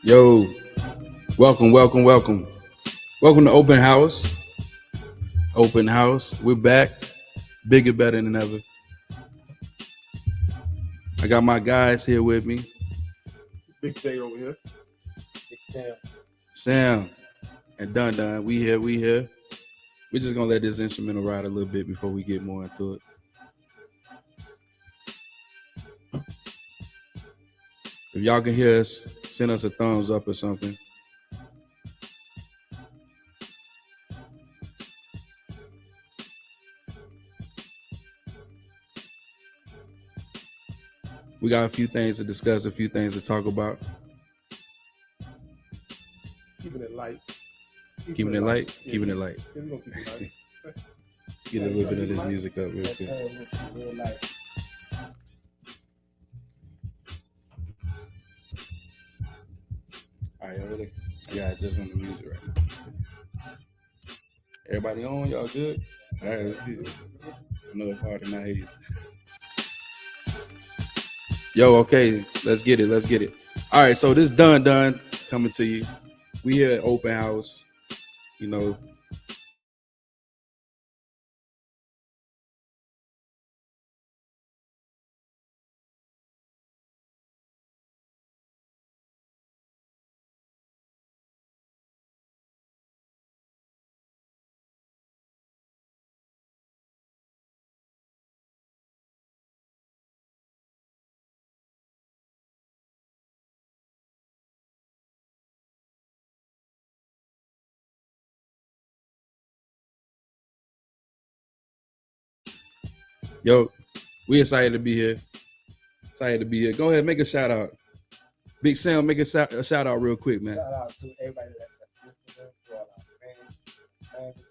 Yo, welcome, welcome, welcome. Welcome to Open House. Open House. We're back. Bigger, better than ever. I got my guys here with me. Big J over here. Sam and Dun Dun. We here. We're just gonna let this instrumental ride a little bit before we get more into it. If y'all can hear us, send us a thumbs up or something. We got a few things to discuss, a few things to talk about. Keeping it light. Keeping it light. Yeah, Keeping it light. We're gonna keep it light. Get a little bit of this music up real quick. All right, y'all ready? I got just on the music right now. Everybody on? Y'all good? All right, let's get it. I know it's hard to not hear you. Yo, okay, let's get it. All right, so this Dun coming to you. We here at Open House, you know. Yo, we excited to be here. Go ahead, make a shout out. Big Sam, make a shout out real quick, man. Shout out to everybody that's listening, to all our fans,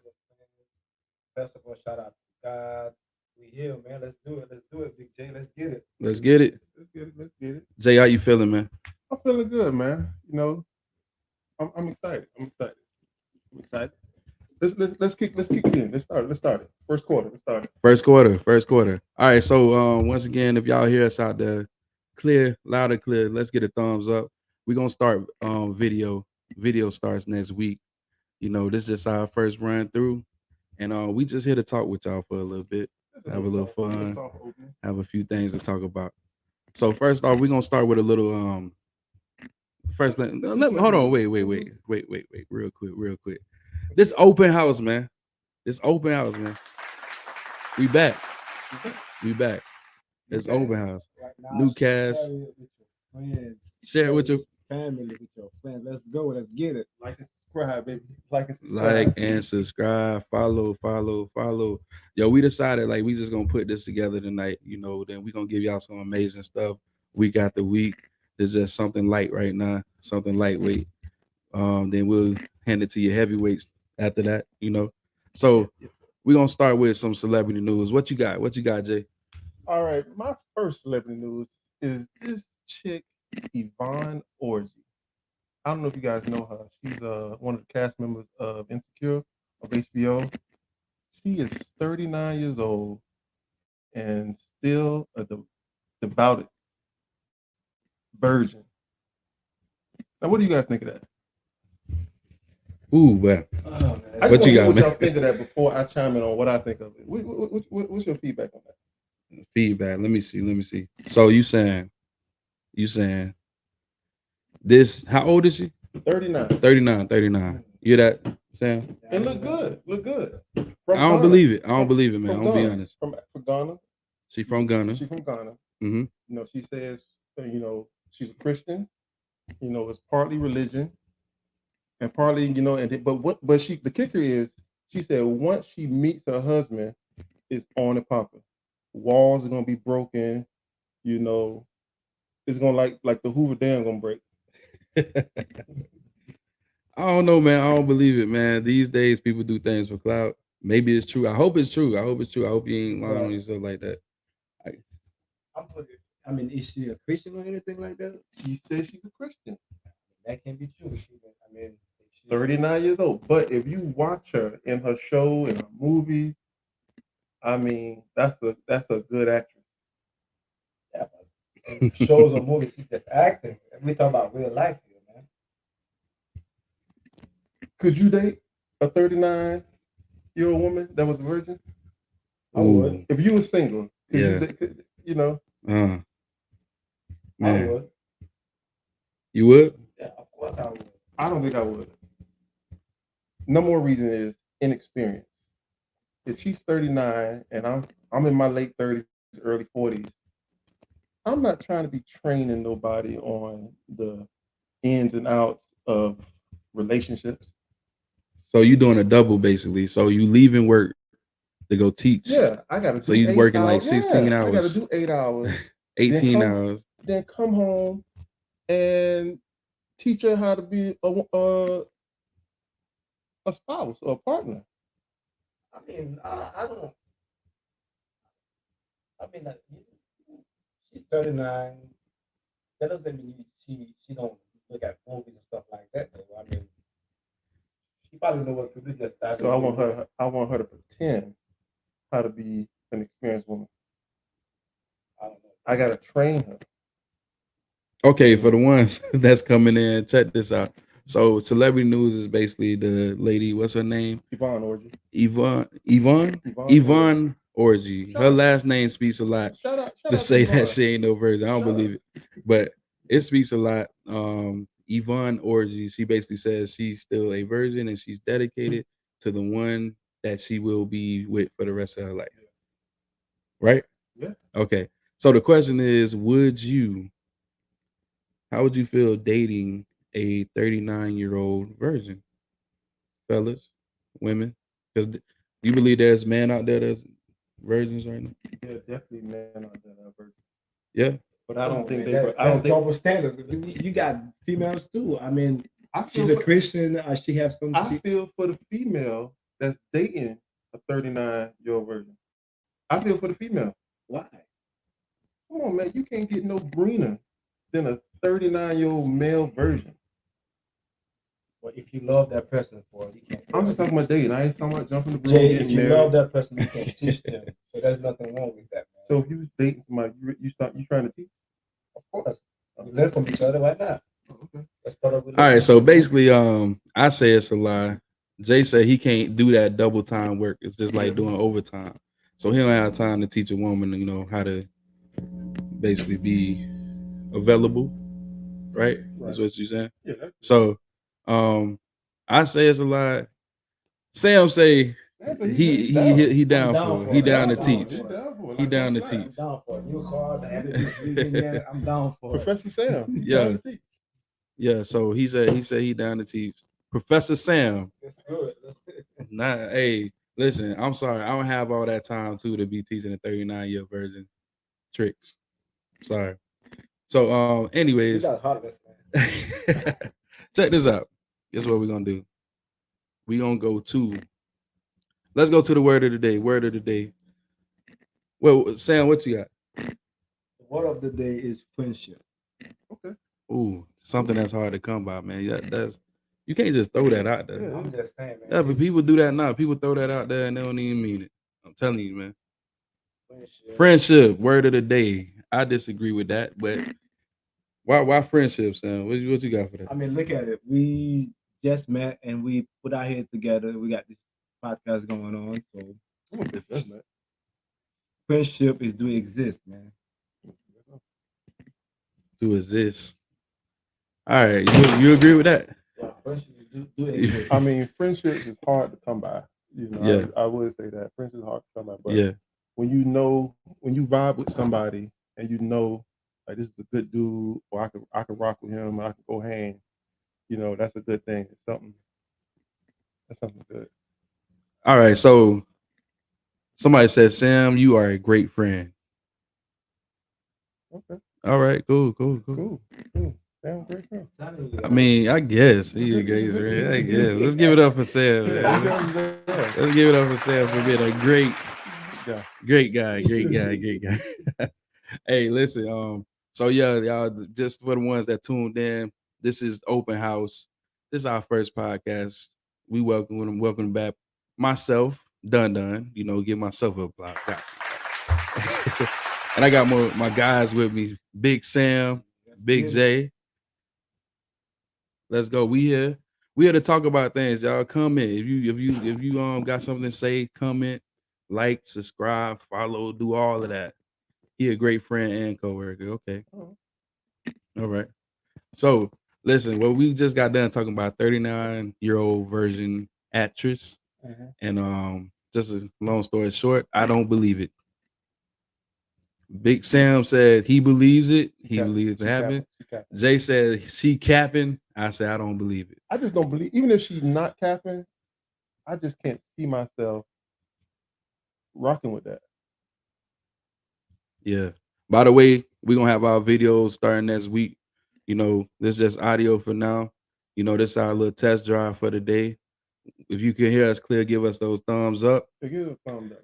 festival. Shout out to God. We here, man. Let's do it, Big J. Let's get it. Let's get it. Jay, how you feeling, man? I'm feeling good, man. You know, I'm excited. Let's kick it in. Let's start it. First quarter. First quarter. All right. So once again, if y'all hear us out there, clear, loud and clear, let's get a thumbs up. We're gonna start video. Video starts next week. You know, this is just our first run through. And we just here to talk with y'all for a little bit, have a little fun, have a few things to talk about. So first off, we're gonna start with a little first hold on, wait, real quick. This open house, man. We back. It's open house. Right now, New cast. Share it with your friends. Share it with your family, with your friends. Let's go. Let's get it. Like and subscribe, baby. Like and subscribe. Follow. Yo, we decided like we just gonna put this together tonight. You know, then we gonna give y'all some amazing stuff week after week. There's just something light right now, something lightweight. Then we'll hand it to your heavyweights after that. You know, so we're gonna start with some celebrity news. What you got, Jay? All right, my first celebrity news is this chick, Yvonne Orji. I don't know if you guys know her. She's one of the cast members of Insecure of HBO. She is 39 years old and still a devout virgin. Now, what do you guys think of that? Ooh, well, what you got? What y'all think of that before I chime in on what I think of it? What's your feedback on that? Feedback. Let me see. So you saying this? How old is she? 39. 39. You hear that, Sam? And look good. I don't believe it, man. I'm gonna be honest. From Ghana. She from Ghana. Mm-hmm. You know, she says, you know, she's a Christian. You know, it's partly religion, and partly, you know, but the kicker is, she said once she meets her husband, it's on and popping. Walls are gonna be broken. You know, it's gonna like the Hoover Dam gonna break. I don't know, man. I don't believe it, man. These days, people do things for clout. Maybe it's true. I hope it's true. I hope it's true. I hope you ain't lying on yourself like that. I'm putting. I mean, is she a Christian or anything like that? She says she's a Christian. That can't be true. I mean, if she- 39 years old. But if you watch her in her show, in her movies, I mean, that's a good actress. Yeah, but in shows or movies, she's just acting. We talk about real life here, man. Could you date a 39-year-old woman that was a virgin? I would. If you were single, could Yeah. you date, you know? I Man, would. you would? Yeah, of course I would. I don't think I would. No more reason is inexperience. If she's 39 and I'm in my late 30s, early 40s, I'm not trying to be training nobody on the ins and outs of relationships. So you doing a double basically. So you leaving work to go teach. Yeah, I gotta. So do you 8 working like hours. 16 I gotta hours, do 8 hours, 18 come- hours. then come home and teach her how to be a spouse or a partner. I mean, I don't. I mean, she's 39. That doesn't mean she don't look at movies and stuff like that. Though. I mean, she probably know what to do. Just start. So I want her to pretend how to be an experienced woman. I don't know. I gotta train her. Okay, for the ones that's coming in, check this out. So celebrity news is basically the lady, what's her name? Yvonne Orji. Yvonne Orji. Shut Her up. last name speaks a lot. Shut up. To say Yvonne. that she ain't no virgin. I don't Shut up. believe it. But it speaks a lot. Yvonne Orji, she basically says she's still a virgin and she's dedicated to the one that she will be with for the rest of her life. Right? Yeah. Okay. So the question is, how would you feel dating a 39-year-old virgin? Fellas, women? Because you believe there's men out there that's virgins right now? Yeah, definitely men out there that are virgins. Yeah. But I don't think I that's don't think double standards. You got females too. I mean, I she's feel a Christian. She have some. I feel for the female that's dating a 39-year-old virgin. I feel for the female. Why? Come on, man. You can't get no greener than a 39-year-old male virgin. Well, if you love that person for it, you can't. I'm just talking about dating. I ain't talking about jumping the broom, Jay, getting if you married. love that person, you can teach them. So there's nothing wrong with that, man. So if you was dating somebody, you trying to teach? Of course, we learn from each other right now. Okay. That's part of. All right, so basically, I say it's a lie. Jay said he can't do that double time work. It's just like doing overtime. So he don't have time to teach a woman, how to basically be available, right? That's what you're saying. Yeah. So, I say it's a lie. Sam say he down for it. He down to teach. He down to teach. I'm down for it. New card, I'm down for it. Professor Sam. Yeah. Yeah, so he said he down to teach. Professor Sam. Let's do it. Hey, listen, I'm sorry. I don't have all that time too to be teaching a 39-year virgin tricks. Sorry. So We anyways, got harvest, man. check this out. Guess what we're gonna do? Let's go to the word of the day. Word of the day. Well, Sam, what you got? The word of the day is friendship. Okay. Ooh, something that's hard to come by, man. That's you can't just throw that out there. Yeah. I'm just saying, man. Yeah, but people do that now. People throw that out there and they don't even mean it. I'm telling you, man. Friendship, word of the day. I disagree with that, but why friendship, Sam? What you got for that? I mean, look at it. We just met and we put our heads together. We got this podcast going on. So friendship is do exist, man. To exist. All right, you agree with that? Yeah, friendship is do exist. I mean, friendship is hard to come by. Yeah. I would say that friendship is hard to come by. But Yeah. when you vibe with somebody and like this is a good dude, or I could rock with him, and I could go hang. That's a good thing. That's something good. All right, so somebody said, Sam, you are a great friend. Okay. All right, cool. Cool. Damn great friend. I mean, I guess he a great friend. I guess. Let's give it up for Sam. Yeah, Man. Let's give it up for Sam for being a great guy. Hey, listen. So yeah, y'all, just for the ones that tuned in, this is Open House. This is our first podcast. We welcome back myself, Dun. You know, give myself a applause. Got you. And I got my guys with me, Big Sam, Big J. Let's go. We here to talk about things. Y'all comment. If you got something to say, comment, like, subscribe, follow, do all of that. He a great friend and coworker. Okay. All right. So listen, well, we just got done talking about 39-year-old virgin actress. And just a long story short, I don't believe it. Big Sam said he believes it. He believes it happened. Jay said she capping. I said I don't believe it. I just don't believe, even if she's not capping, I just can't see myself rocking with that. Yeah. By the way, we're gonna have our videos starting next week. You know, this is just audio for now. You know, this is our little test drive for the day. If you can hear us clear, give us those thumbs up. Give a thumbs up.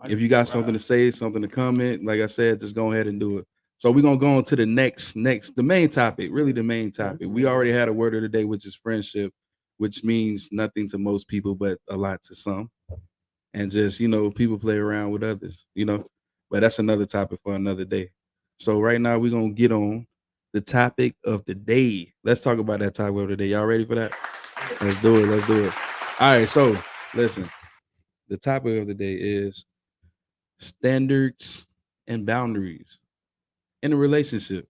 If you got something to say, something to comment, like I said, just go ahead and do it. So we're gonna go on to the the main topic, really the main topic. We already had a word of the day, which is friendship, which means nothing to most people, but a lot to some. And just, you know, people play around with others, you know. But that's another topic for another day. So right now we're gonna get on the topic of the day. Let's talk about that topic of the day. Y'all ready for that? Let's do it. All right, so listen. The topic of the day is standards and boundaries in a relationship.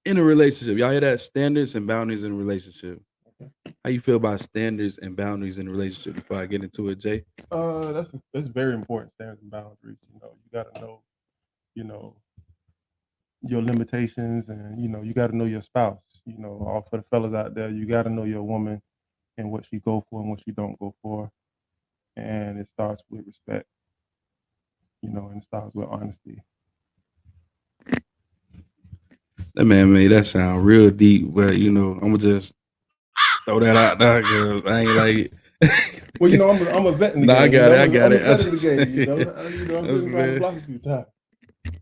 Y'all hear that? Standards and boundaries in a relationship. How you feel about standards and boundaries in a relationship before I get into it, Jay? That's very important, standards and boundaries. You know, you gotta know, you know, your limitations, and you gotta know your spouse. You know, all for the fellas out there, you gotta know your woman and what she go for and what she don't go for. And it starts with respect, and it starts with honesty. That man made that sound real deep, but I'm gonna just throw that out there because I ain't like. Well, I'm a vet in the game. I got it. I'm a vet in the game. I've been around the block a few times.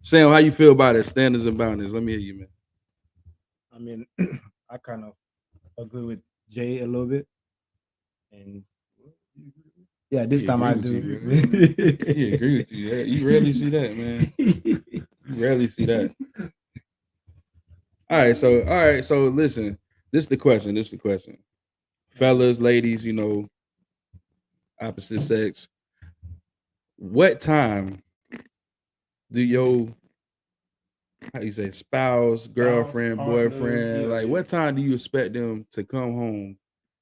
Sam, how you feel about it? Standards and boundaries. Let me hear you, man. I mean, I kind of agree with Jay a little bit, and yeah, this time I do. He agree with you. You rarely see that, man. You rarely see that. All right, so listen. This is the question. Fellas, ladies, opposite sex. What time do your spouse, girlfriend, boyfriend, what time do you expect them to come home?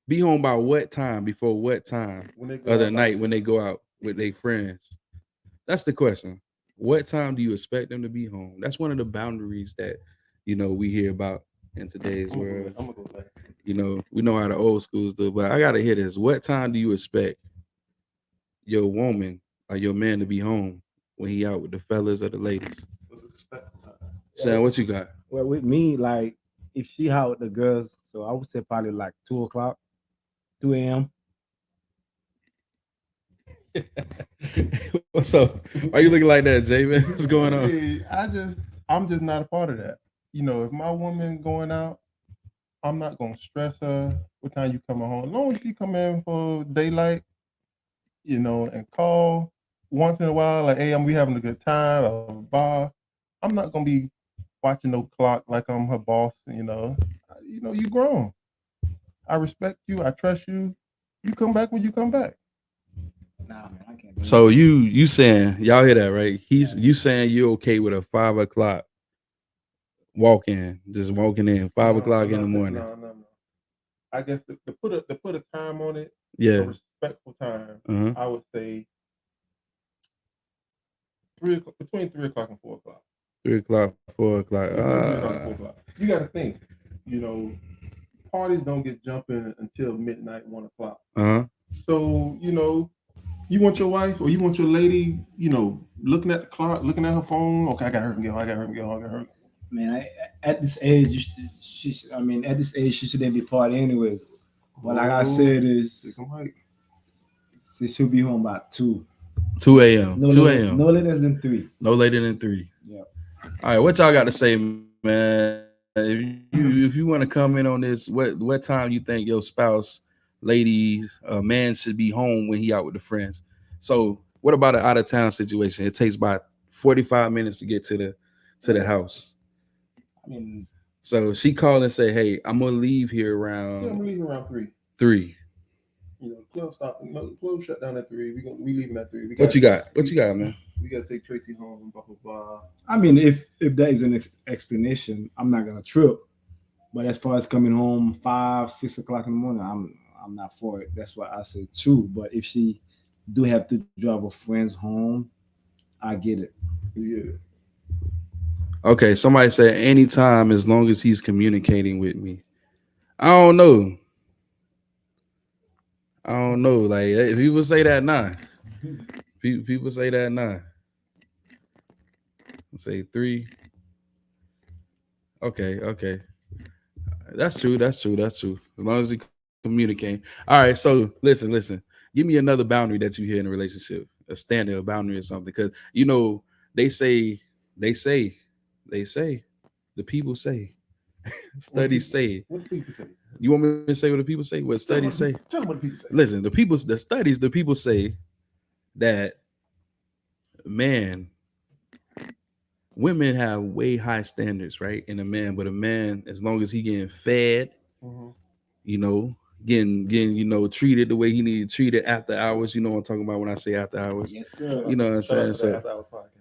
Be home by what time? Before what time? Other night when they go out with their friends. That's the question. What time do you expect them to be home? That's one of the boundaries that we hear about in today's world. We know how the old schools do, but I gotta hear this. What time do you expect your woman or your man to be home when he out with the fellas or the ladies? Sam, what you got? Well, with me, like if she out with the girls, so I would say probably like 2:00, 2 a.m. What's up? Why you looking like that, Jay? Man, what's going on? Hey, I'm just not a part of that. If my woman going out, I'm not gonna stress her what time you coming home. As long as she come in for daylight, and call once in a while, like, hey, we having a good time at a bar. I'm not gonna be watching no clock like I'm her boss. You grown. I respect you. I trust you. You come back when you come back. Nah, man, I can't. So you saying, y'all hear that, right? You saying you're okay with a 5 o'clock walking in 5 o'clock in the morning? No. I guess to put a time on it, yeah, a respectful time. I would say between 3 o'clock and 4 o'clock. 3 o'clock, 4 o'clock. 4 o'clock. You got to think. Parties don't get jumping until midnight, 1 o'clock. Uh-huh. So You want your wife or you want your lady, looking at the clock, looking at her phone. Okay, I got her to get home. I got her to get home. I got her. Man, at this age, at this age, she shouldn't be partying anyways. But like I said, she should be home by 2. 2 a.m. No 2 later, a.m. no later than 3. No later than 3. Yeah. All right, what y'all got to say, man? If you want to comment on this, what time you think your spouse, lady, man should be home when he out with the friends? So, what about an out of town situation? It takes about 45 minutes to get to the house. I mean, so she called and say, "Hey, I'm gonna leave here around." Yeah, I'm gonna leave around 3. 3. Club stop. Club shut down at 3. We leaving at 3. What you got, man? We gotta take Tracy home. Blah blah blah. I mean, if that is an explanation, I'm not gonna trip. But as far as coming home 5, 6 o'clock in the morning, I'm not for it. That's why I said 2. But if she do have to drive her friends home, I get it. Yeah. Okay, somebody said anytime as long as he's communicating with me. I don't know. Like if people say that, nah. People say that, nah. Say 3. Okay. That's true. As long as he communicate. All right. So listen. Give me another boundary that you hear in a relationship, a standard, a boundary, or something. Because they say, the people say, studies say. What do people say? You want me to say what the people say? What studies say? Tell them what the people say. Listen, the people say that women have way high standards, right? In a man, but a man, as long as he getting fed, getting treated the way he need to treat it after hours. You know what I'm talking about when I say after hours. Yes, sir. You know what I'm saying? So After Hours podcast.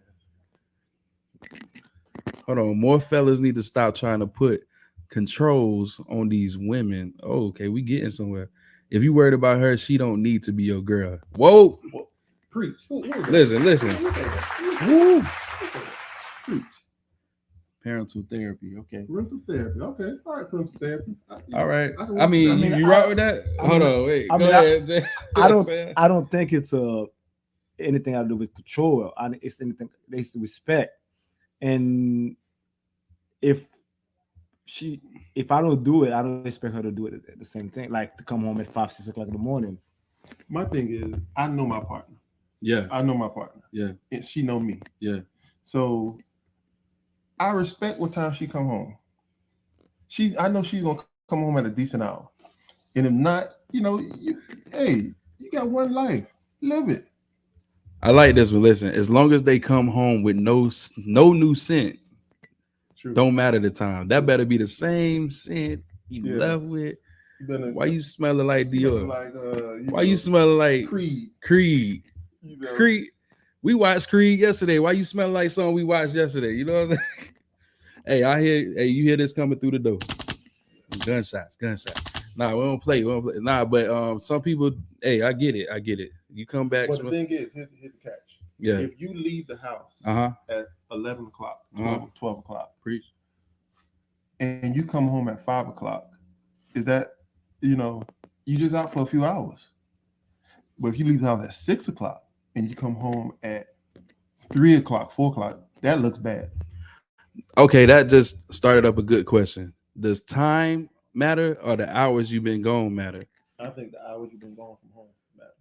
hold on, more fellas need to stop trying to put controls on these women. Oh, okay, we getting somewhere. If you worried about her, she don't need to be your girl. Whoa. Preach. Listen. Woo. Preach. Parental therapy. Okay. Parental therapy. Okay. All right. Parental therapy. All right. I mean, you right with that? Hold on. Wait. Go ahead. I don't think it's anything I do with control. It's anything. It's respect. And if I don't do it, I don't expect her to do it at the same thing. Like to come home at 5, 6 o'clock in the morning. My thing is, I know my partner. Yeah. I know my partner. Yeah. And she know me. Yeah. So I respect what time she come home. I know she's gonna come home at a decent hour. And if not, you got one life. Live it. I like this one. Listen, as long as they come home with no new scent, True. Don't matter the time. That better be the same scent you left with. Why you smelling like Dior? Why you smelling like Creed? Creed. We watched Creed yesterday. Why you smelling like something we watched yesterday? You know what I'm saying? Hey, you hear this coming through the door. Gunshots. Nah, we don't play. Nah, but some people, I get it. You come back. But the thing is, here's the catch. Yeah. If you leave the house at 11 o'clock, 12 o'clock, preach, and you come home at 5 o'clock, is that, you just out for a few hours. But if you leave the house at 6 o'clock and you come home at 3 o'clock, 4 o'clock, that looks bad. Okay, that just started up a good question. Does time matter or the hours you've been gone matter? I think the hours you've been gone from home matter.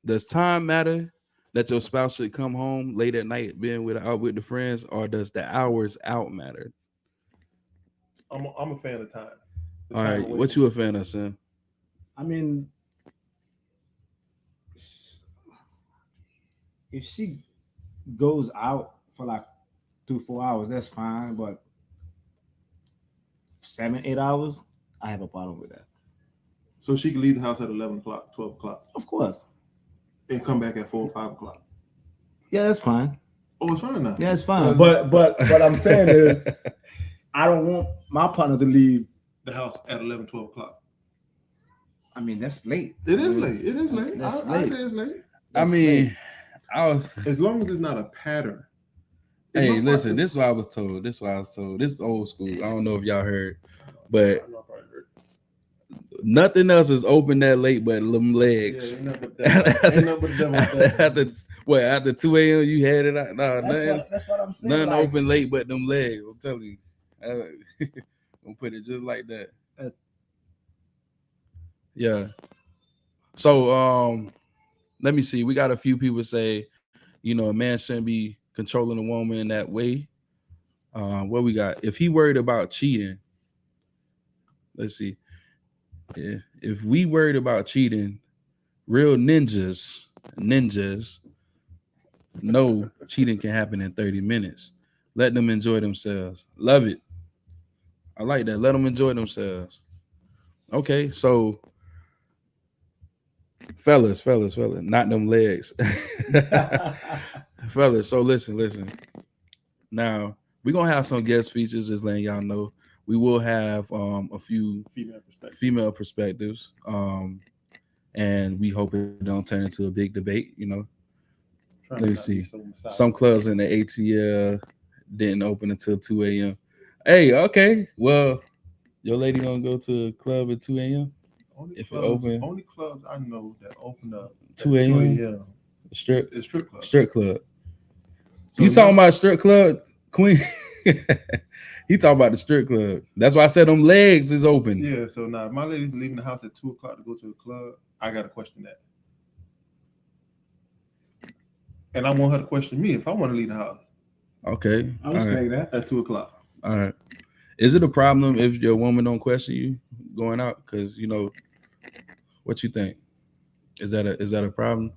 Does time matter that your spouse should come home late at night being out with the friends, or does the hours out matter? I'm a fan of time. All right, what you a fan of, Sam? I mean, if she goes out for like 2-4 hours, that's fine. But 7-8 hours, I have a problem with that. So she can leave the house at 11 o'clock, 12 o'clock? Of course. And come back at 4 or 5 o'clock? Yeah, that's fine. Oh, it's fine now? Yeah, it's fine. But what I'm saying is, I don't want my partner to leave the house at 11, 12 o'clock. I mean, that's late. It is late. I say it's late. As long as it's not a pattern. Hey, listen, this is what I was told. This is old school. I don't know if y'all heard, but Nothing else is open that late but them legs. ain't nothing but devil. Ain't nothing but devil out there. after 2 a.m. you had it out. No, That's what I'm saying. nothing like, open late but them legs. I'm telling you. I'm put it just like that. Yeah. So let me see. We got a few people say, you know, a man shouldn't be controlling a woman in that way. What we got? If he worried about cheating, let's see. Yeah, if we worried about cheating, real ninjas, know cheating can happen in 30 minutes. Let them enjoy themselves. Love it. I like that. Let them enjoy themselves. Okay, so fellas, not them legs. Fellas, so listen. Now, we're gonna have some guest features, just letting y'all know. We will have a few female perspectives. And we hope it don't turn into a big debate, you know. Let me see. Some clubs in the ATL didn't open until 2 a.m. Hey, okay. Well, your lady gonna go to a club at 2 a.m. If it open, only clubs I know that open up 2 a.m. Strip club. Strip club. So You talking about strip club, Queen? He talking about the strip club. That's why I said them legs is open. Yeah. So now, if my lady's leaving the house at 2 o'clock to go to a club, I gotta question that. And I want her to question me if I want to leave the house. Okay. I respect that. At 2 o'clock. All right. Is it a problem if your woman don't question you going out? Because, you know, what you think? Is that a problem?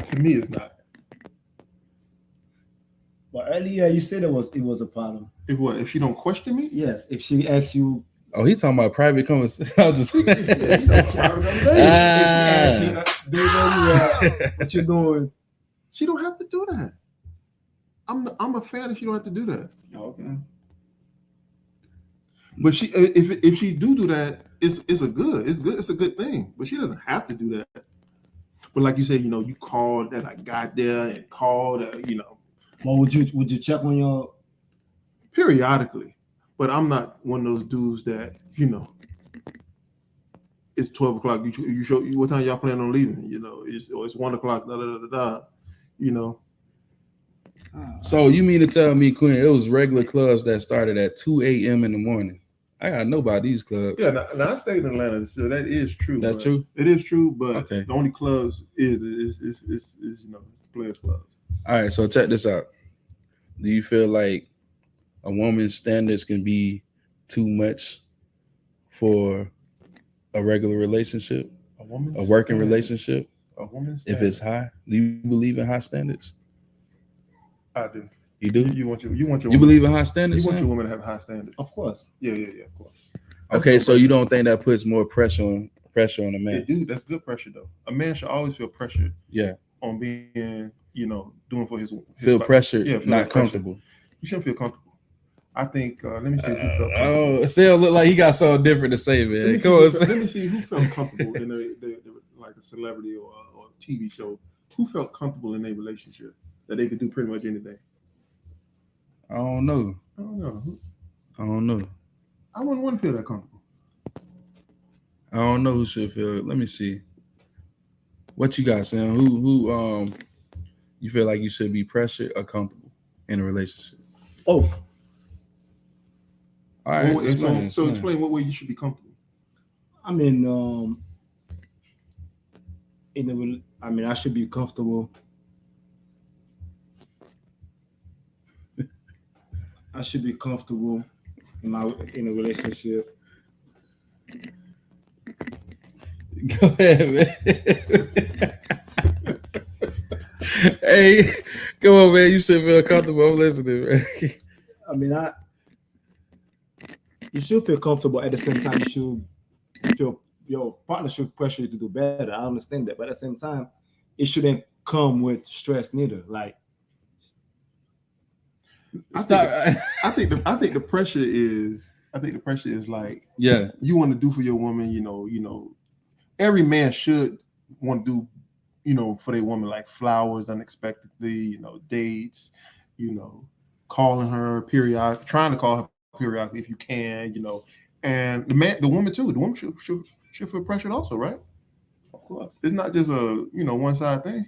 To me, it's not. But earlier you said it was a problem. If what? If she don't question me? Yes. If she asks you, Oh, he's talking about private conversation. I'm just Yeah, he's talking about private conversation. if she asks you, they know you are, what you're doing. She don't have to do that. I'm a fan if she don't have to do that. Okay. But she, if she do that, it's a good thing. But she doesn't have to do that. But like you said, you know, you called that I got there and called, you know. Well, would you check on your Periodically? But I'm not one of those dudes that, you know, it's 12 o'clock. You show what time y'all plan on leaving? You know, it's 1 o'clock. You know. So you mean to tell me, Quinn, it was regular clubs that started at 2 a.m. in the morning? I gotta know about these clubs. Yeah, now I stayed in Atlanta, so that is true. That's true. It is true, but okay. The only clubs is you know, it's players clubs. All right, so check this out. Do you feel like a woman's standards can be too much for a regular relationship, a working relationship? A woman's if it's high, do you believe in high standards? I do. You do? You want your you believe in high standards? You want your woman to have high standards. Of course. Yeah, of course. Okay, so you don't think that puts more pressure on a man? Dude, that's good pressure though. A man should always feel pressured. Yeah. On being, you know, doing for his feel pressured, feel not comfortable. You shouldn't feel comfortable. I think. Let me see who felt comfortable. Oh, Sale look like he got something different to say, man. Let me see who felt comfortable in like a celebrity or a TV show. Who felt comfortable in their relationship that they could do pretty much anything? I don't know. I I wouldn't want to feel that comfortable. I don't know who should feel. Let me see. What you got, Sam? Who you feel like you should be pressured or comfortable in a relationship? Both. All right. Well, so explain what way you should be comfortable. I mean, I should be comfortable. I should be comfortable in a relationship. Go ahead, man. Hey, come on, man. You should feel comfortable. I'm listening, man. I mean, you should feel comfortable. At the same time, you should feel your partner should pressure you to do better. I understand that, but at the same time, it shouldn't come with stress neither. Like, I think the pressure is like, yeah, you want to do for your woman. You know, every man should want to do, you know, for their woman, like flowers unexpectedly, you know, dates, you know, calling her trying to call her periodically if you can, you know, And the woman too. The woman should feel pressured also, right? Of course. It's not just a one side thing.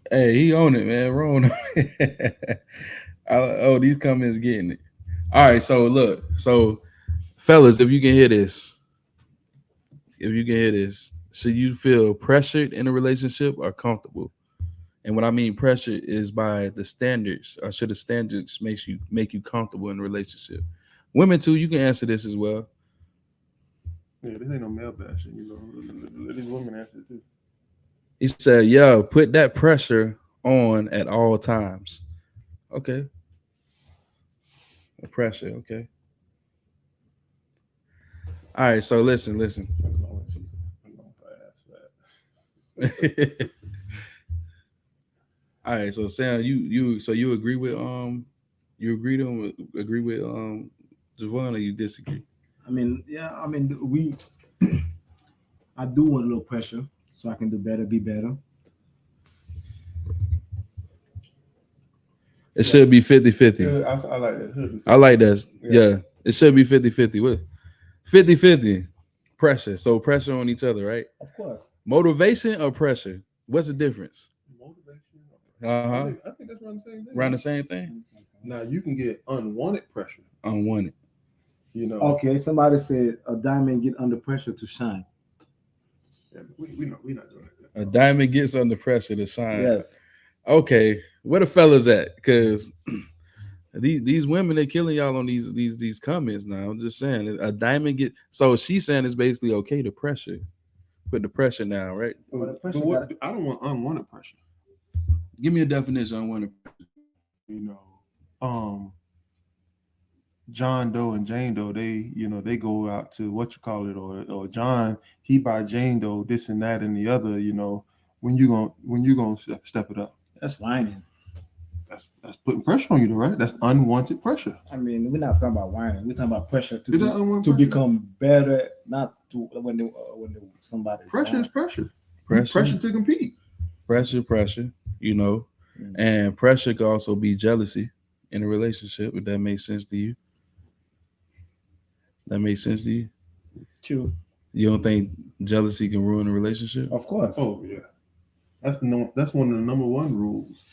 Hey, he on it, man. Ron. Oh, these comments getting it. All right, so look, fellas, if you can hear this, should you feel pressured in a relationship or comfortable? And what I mean pressure is by the standards, or should the standards make you comfortable in a relationship? Women too, you can answer this as well. Yeah, this ain't no male bashing, Let these women answer it too. He said, "Yeah, put that pressure on at all times." Okay. The pressure, okay. All right, so listen. All right, so Sam, you agree with Javon, or you disagree? I mean, we. I do want a little pressure so I can do better, be better. It should be 50-50. Yeah, I like that. I like that. Yeah, it should be 50-50. What? 50-50. Pressure. So pressure on each other, right? Of course. Motivation or pressure? What's the difference? Motivation. Uh-huh. I think that's around the same thing. Around the same thing? Now you can get unwanted pressure. Unwanted. Okay, somebody said a diamond get under pressure to shine. Yeah, we're not doing that. A diamond gets under pressure to shine. Yes. Okay, where the fellas at? Because these women are killing y'all on these comments now. I'm just saying, a diamond get. So she's saying it's basically okay to pressure, put the pressure down, right? But I don't want unwanted pressure. Give me a definition of unwanted pressure. John Doe and Jane Doe, they go out to or John, he buy Jane Doe this and that and the other. When you gonna step it up? That's whining. That's putting pressure on you, though, right? That's unwanted pressure. I mean, we're not talking about whining. We're talking about pressure to pressure? become better. Not to when somebody. Pressure is pressure. Pressure to compete. Pressure. Mm-hmm. And pressure could also be jealousy in a relationship. If that makes sense to you. That makes sense to you. True. You don't think jealousy can ruin a relationship? Of course. Oh yeah. That's one of the number one rules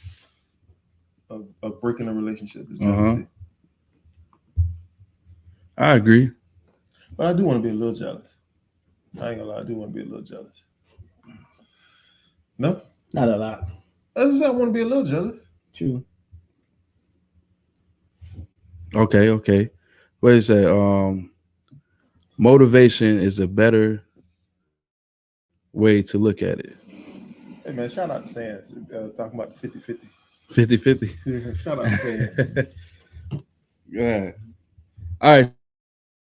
of breaking a relationship is jealousy. I agree. But I do want to be a little jealous. I ain't gonna lie, I do want to be a little jealous. No? Not a lot. I want to be a little jealous. True. Okay. What is that? Motivation is a better way to look at it. Hey man, shout out to Sands talking about the 50-50. 50-50. Yeah, shout out to Sands. Yeah. All right.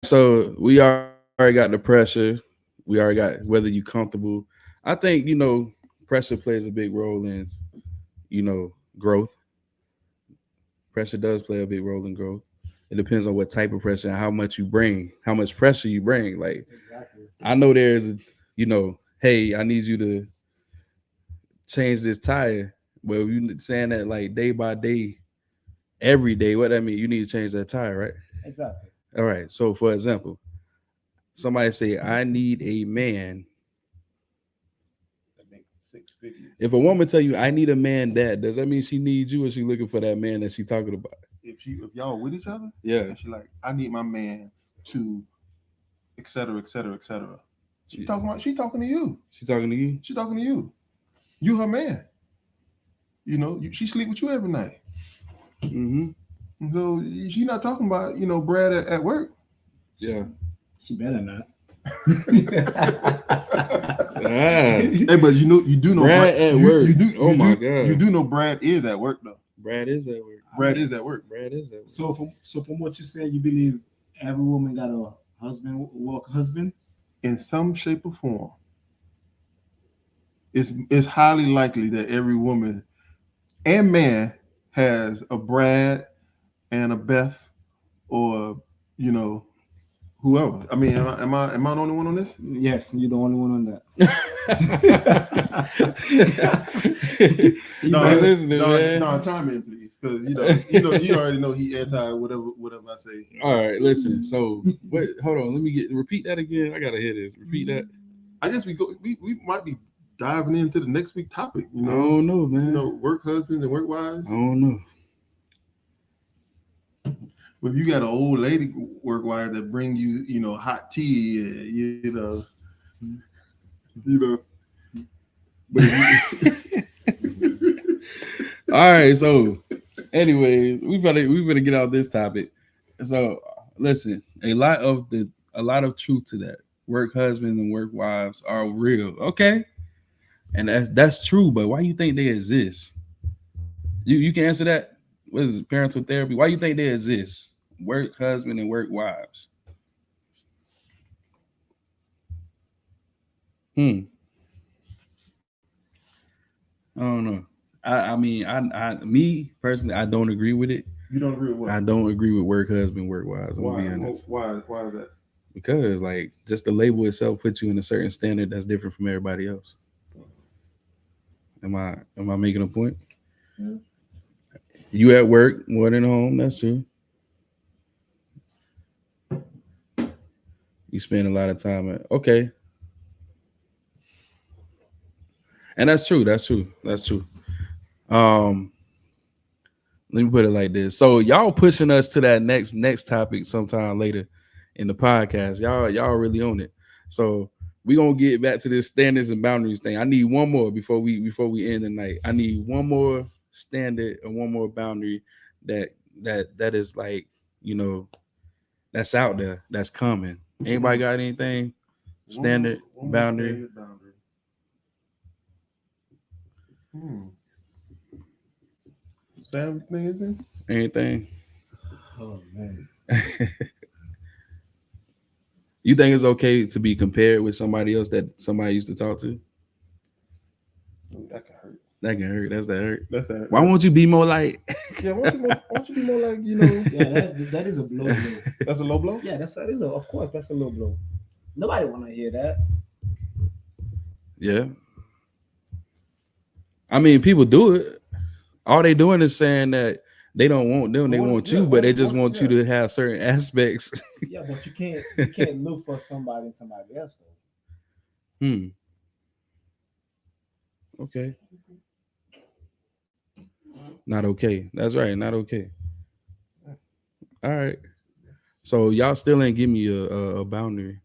So we already got the pressure. We already got whether you're comfortable. I think, pressure plays a big role in, growth. Pressure does play a big role in growth. It depends on what type of pressure and how much pressure you bring. Like, Exactly. I know there's, hey, I need you to change this tire. Well, you saying that like day by day, every day, what that mean? You need to change that tire, right? Exactly. All right. So, for example, somebody say, I need a man. That makes 6 figures. If a woman tell you, I need a man that, does that mean she needs you or she looking for that man that she talking about? If y'all with each other, Yeah. and she like, I need my man to, et cetera, et cetera, et cetera. She talking to you. She talking to you? She talking to you. You her man. She sleep with you every night. Mm-hmm. So she not talking about, Brad at work. Yeah. She better not. Hey, but you do know Brad at work. God. God. You do know Brad is at work though. Brad is at work. Brad is at work. So from what you said, you believe every woman got a husband? In some shape or form. It's highly likely that every woman and man has a Brad and a Beth or whoever. I mean, am I the only one on this? Yes, you're the only one on that. No, chime in, please. because you already know he anti whatever I say. All right, listen. So what? Hold on. Let me repeat that again. I gotta hear this. Repeat that. I guess we might be diving into the next week topic. I don't know, man. Work husbands and work wives. I don't know. But if you got an old lady work wife that bring you, hot tea, But All right. So anyway, we better get out this topic. So listen, a lot of truth to that. Work husbands and work wives are real. Okay. And that's true, but why you think they exist? You can answer that. What is it, parental therapy? Why you think they exist? Work husband and work wives. I don't know. I mean, me personally, I don't agree with it. You don't agree with what? I don't agree with work husband, work wives. I'm gonna be honest. Why is that? Because like just the label itself puts you in a certain standard that's different from everybody else. Am I making a point? Yeah. You at work more than home, that's true. You spend a lot of time at okay. And that's true. Let me put it like this. So y'all pushing us to that next topic sometime later in the podcast. Y'all really on it. So we're gonna get back to this standards and boundaries thing. I need one more before we end the night. I need one more standard and one more boundary that is like, that's out there, that's coming. Anybody got anything? Standard, boundary? Sam, Anything? Oh man. You think it's okay to be compared with somebody else that somebody used to talk to? That can hurt. That's that hurt. That's that. Why won't you be more like? Yeah, why don't you be more like Yeah, that is a blow. That's a low blow. Yeah, of course that's a low blow. Nobody want to hear that. Yeah. I mean, people do it. All they doing is saying that they don't want them, they want you, but they just want you to have certain aspects. Yeah, but you can't look for somebody else though. Okay. Not okay. That's right. Not okay. All right. So y'all still ain't give me a boundary.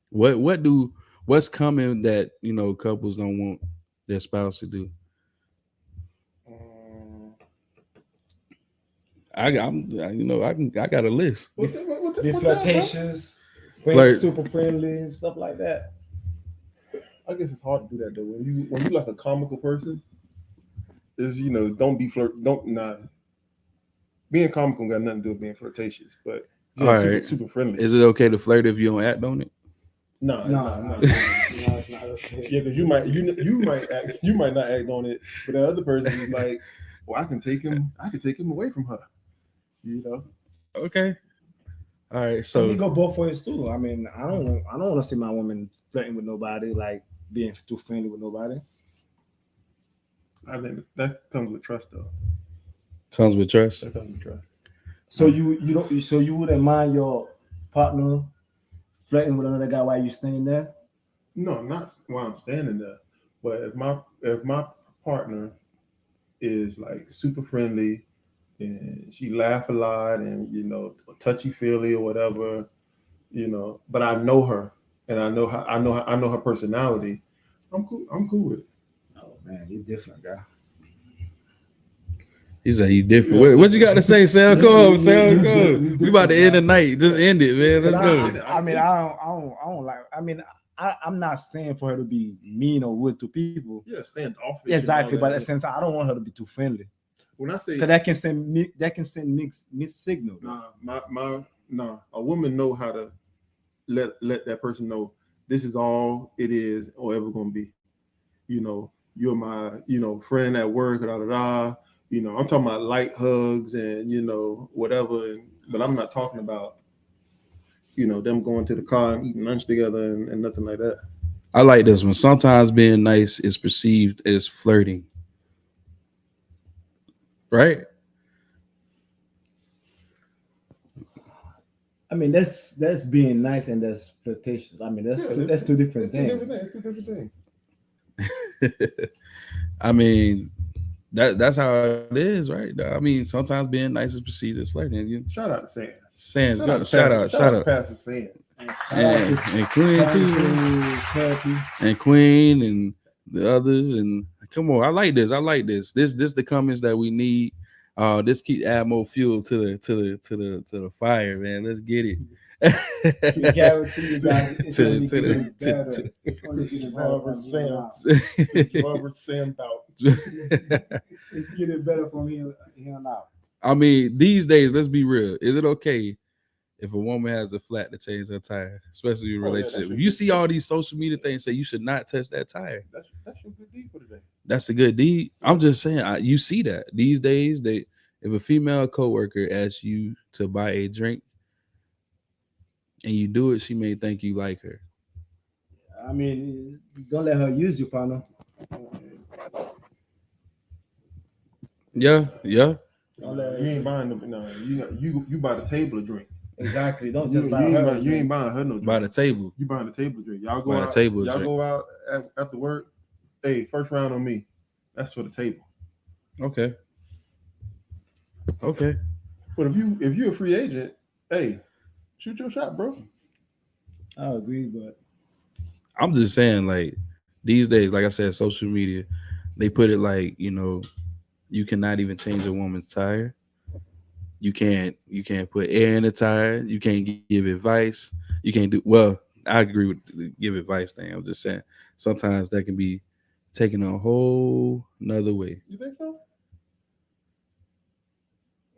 What's coming that couples don't want their spouse to do? I got a list. The flirtations, super friendly and stuff like that. I guess it's hard to do that though. When you like a comical person, is don't be being comical got nothing to do with being flirtatious, but super friendly. Is it okay to flirt if you don't act on it? No. It's not okay. Yeah, because you might not act on it, but the other person is like, well, I can take him away from her. Okay. All right. So you go both ways too. I mean, I don't want to see my woman flirting with nobody, like being too friendly with nobody. I think that comes with trust, though. Comes with trust. That comes with trust. So you wouldn't mind your partner flirting with another guy while you standing there? No, not while I'm standing there. But if my partner is like super friendly and she laugh a lot and touchy feely or whatever, but I know her and I know her personality, I'm cool with it. Oh man, you're different, guy. He said you different. Yeah. What you got to say, Sam? Come on, Sam. We about to end the night. Just end it, man. Let's go. I mean, I don't like. I mean, I'm not saying for her to be mean or rude to people. Yeah, standoffish. Exactly, but at the same time, I don't want her to be too friendly. When I say because that can send mixed signal. Nah, a woman know how to let that person know this is all it is or ever gonna be. You're my friend at work. I'm talking about light hugs and whatever. But I'm not talking about them going to the car and eating lunch together and nothing like that. I like this one. Sometimes being nice is perceived as flirting. Right? I mean, that's being nice and that's flirtatious. I mean, that's two different It's two things. different things. It's two different things. I mean, that's how it is, right? I mean, sometimes being nice is perceived as flirting. You Shout out to Sam. Sands, Shout out to shout Pastor- out, Pastor Sam. and Queen too, Turkey. and Queen and the others. And come on, I like this. This the comments that we need. This keep add more fuel to the fire, man. Let's get it. We guarantee you guys, it's To- only to the- getting to- better. to- It's only getting better. Robert from here on Sam. out. Robert Sam Bout. It's getting better from here on out. I mean, these days, let's be real. Is it okay if a woman has a flat to change her tire, especially in a Oh, yeah, relationship? that's If you see all these social media things say you should not touch that tire, That's your good deed for today. that's a good deed. I'm just saying, you see that these days. If a female coworker asks you to buy a drink and you do it, she may think you like her. I mean, don't let her use you, partner. Yeah. You ain't buying them. No, you buy the table a drink. Exactly. Don't You, just you, buy ain't her. buy, you ain't buying her no drink. By the table. You buying the table a drink. Y'all go Buy the out. table a y'all drink. go out after work. Hey, first round on me. That's for the table. Okay. But if you a free agent, hey, shoot your shot, bro. I agree, but I'm just saying, like, these days, like I said, social media, they put it like, you cannot even change a woman's tire. You can't put air in the tire. You can't give advice. You can't do well. I agree with the give advice thing. I'm just saying sometimes that can be taken a whole nother way. You think so?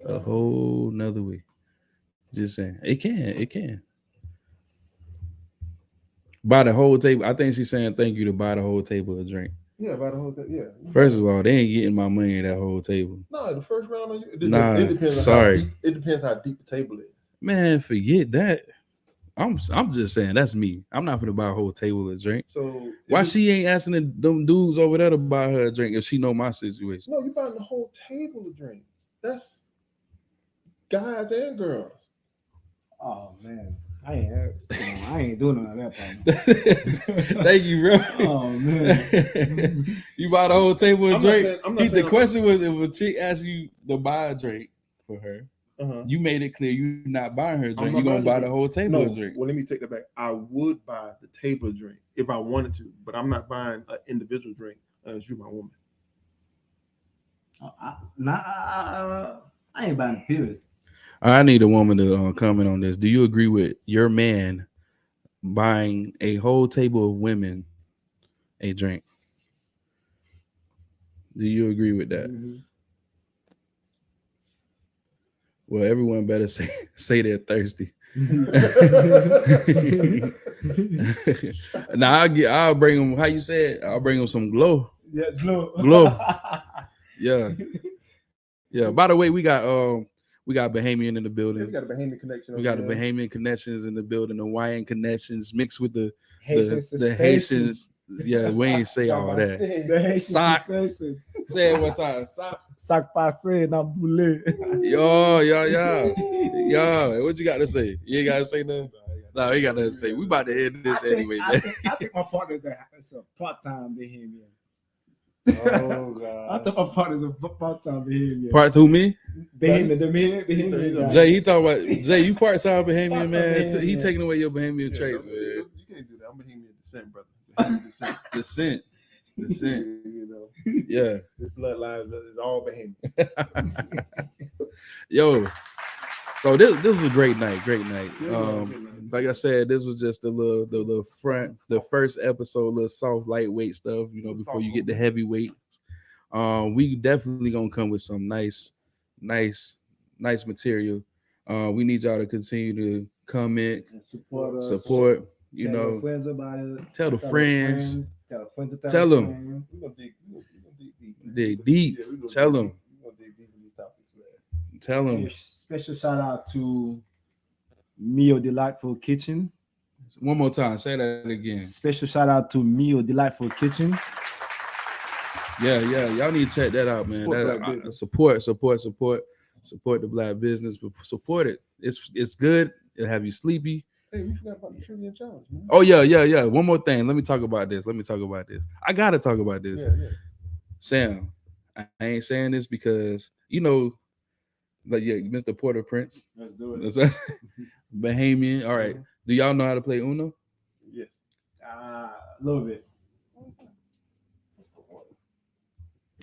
A whole nother way. Just saying. It can. Buy the whole table. I think she's saying thank you to buy the whole table a drink. Yeah, by the whole thing. Yeah. First of all, they ain't getting my money at that whole table. No, the first round on you. It depends sorry. On how deep, it depends how deep the table is. Man, forget that. I'm just saying that's me. I'm not gonna buy a whole table a drink. So Why she ain't asking them dudes over there to buy her a drink if she know my situation? No, you buying the whole table a drink. That's guys and girls. oh man, I ain't doing none of that, partner. Thank you, bro. Oh man, You buy the whole table a I'm not drink. saying- I'm not The saying- question was if a chick asked you to buy a drink for her, you made it clear you're not buying her a drink. not You're gonna buying buy the the whole table No, a drink. well, let me take that back. I would buy the table a drink if I wanted to, but I'm not buying an individual drink unless you're my woman. I ain't buying a period. I need a woman to comment on this. Do you agree with your man buying a whole table of women a drink? Do you agree with that? Mhm. Well, everyone better say they're thirsty. Now I'll bring them. How you said? I'll bring them some glow. Yeah, Glow. Yeah. By the way, we got Bahamian in the building. Yeah, we got a Bahamian connection. We got the over there. Bahamian connections in the building, the Hawaiian connections mixed with the Haitian Haitians. Yeah, we ain't say all that. The Haitian Sock. sensation. Say it one time. Stop. Sac passé, na boule. Yo, what you got to say? You ain't got to say nothing? No, you got to say. We about to end this anyway, man. I think my partner's a part-time Bahamian. Oh God. I thought my partner's a part-time Bahamian. Part two, me? Bahamian, the Bahamian guy. Jay, he talking about Jay. You part-time Bahamian, Part-time man. Bahamian. He taking away your Bahamian Yeah, traits, no, man. you can't do that. I'm Bahamian descent, brother. Bahamian descent. Descent. You know, Yeah. the bloodline is all Bahamian. Yo. So this was a great night. Great night. Yeah, good night. Like I said, this was just the first episode, little soft, lightweight stuff, before you get the heavyweights. We definitely gonna come with some nice material. We need y'all to continue to comment, And support us. support, Tell your friends about it. tell the friends. Tell a friend to Tell a 'em. friend. We're gonna dig deep. Dig deep. Yeah, we gonna Tell dig 'em. deep. We're gonna dig deep in these topics, man. Tell them. A special shout out to Mio Delightful Kitchen. One more time. Say that again. Special shout out to Mio Delightful Kitchen. Yeah. Y'all need to check that out, man. Support That- black business. support the black business. Support it. It's good. It'll have you sleepy. Hey, we forgot about the trivia challenge, man. Oh yeah. One more thing. Let me talk about this. I gotta talk about this. Yeah. Sam, I ain't saying this because like Mr. Porter Prince. Let's do it. That's Bahamian. All right. Do y'all know how to play Uno? Yeah. A little bit.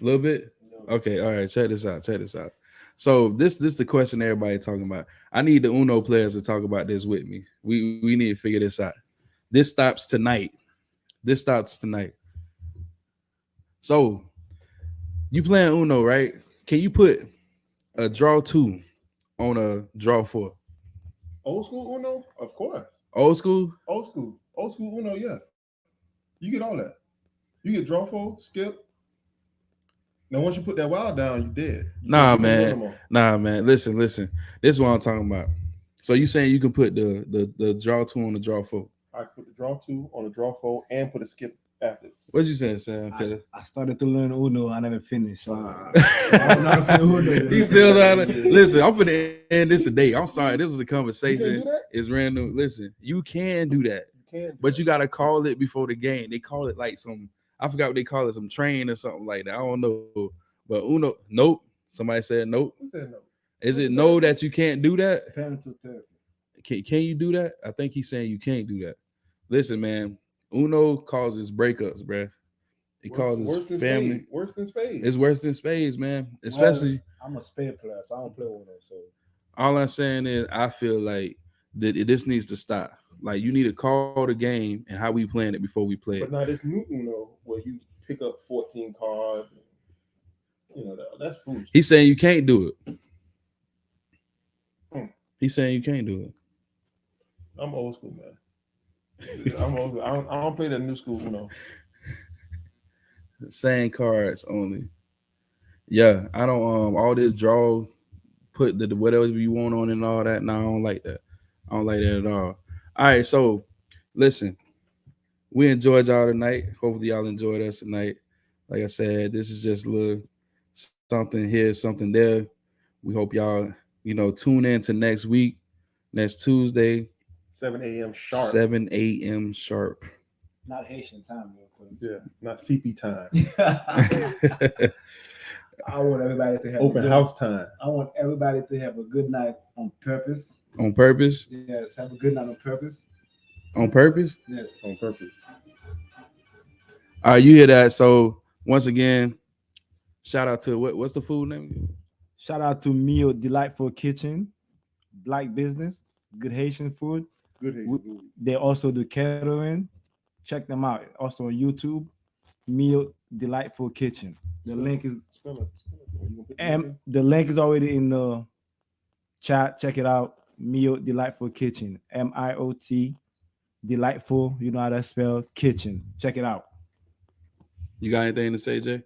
A little bit? Okay, all right. Check this out. So this the question everybody talking about. I need the Uno players to talk about this with me. We need to figure this out. This stops tonight. So you playing Uno, right? Can you put a draw 2 on a draw 4? Old school Uno, of course. Old school? Old school Uno, yeah. You get all that. You get draw 4, skip. Now once you put that wild down, you dead. Nah, man. Listen. This is what I'm talking about. So you saying you can put the draw 2 on the draw 4? I put the draw 2 on the draw 4 and put a skip after. What you saying, Sam? I started to learn Uno. I never finished. So I don't know how to play Uno. He still not. Listen, I'm finna end this today. I'm sorry. This was a conversation. You can't do that? It's random. Listen, you can do that, but you gotta call it before the game. They call it like some. I forgot what they call it, some train or something like that. I don't know. But Uno, nope. Somebody said nope. Who said no? Is it no that you can't do that? Parental therapy. Can you do that? I think he's saying you can't do that. Listen, man. Uno causes breakups, bruh. It causes family. Worse than spades. It's worse than spades, man. Especially. I'm a spade player, so I don't play Uno. So all I'm saying is, I feel like that this needs to stop. Like, you need to call the game and how we playing it before we play it. But now this new Uno where you pick up 14 cards, that's foolish. He's saying you can't do it. He's saying you can't do it. I'm old school, man. I'm old school. I don't play that new school Uno. Same cards only. Yeah, I don't all this draw, put the whatever you want on and all that. No, I don't like that. I don't like that at all. All right, so listen, we enjoyed y'all tonight. Hopefully y'all enjoyed us tonight. Like I said, this is just a little something here, something there. We hope y'all, tune in to next week, next Tuesday, 7 a.m. sharp. 7 a.m. sharp. not Haitian time, real quick. Yeah, not CP time. I want everybody to have open house time. I want everybody to have a good night on purpose. On purpose? Yes, have a good night on purpose. On purpose? Yes, on purpose. All right, you hear that? So once again, shout out to what's the food name? Shout out to Mio Delightful Kitchen, Black business, good Haitian food. Good Haitian food. They also do catering. Check them out. Also on YouTube, Mio Delightful Kitchen. The link is the link is already in the chat. Check it out. Mio Delightful Kitchen. MIOT Delightful. You know how to spell kitchen. Check it out. You got anything to say, Jay?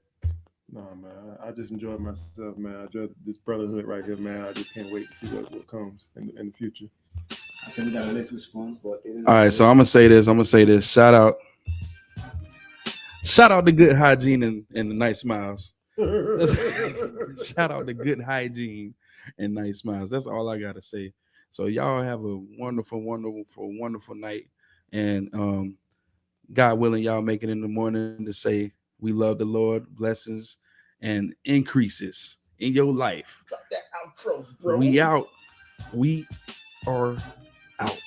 No, man. I just enjoyed myself, man. I enjoyed this brotherhood right here, man. I just can't wait to see what comes in the future. I think we got a little spoons, but all right. So I'm gonna say this. Shout out to good hygiene and the nice smiles. Shout out to good hygiene and nice smiles. That's all I gotta say. So y'all have a wonderful, wonderful, wonderful night, and God willing, y'all make it in the morning to say we love the Lord, blessings and increases in your life. Drop that outro, bro. We out. We are out.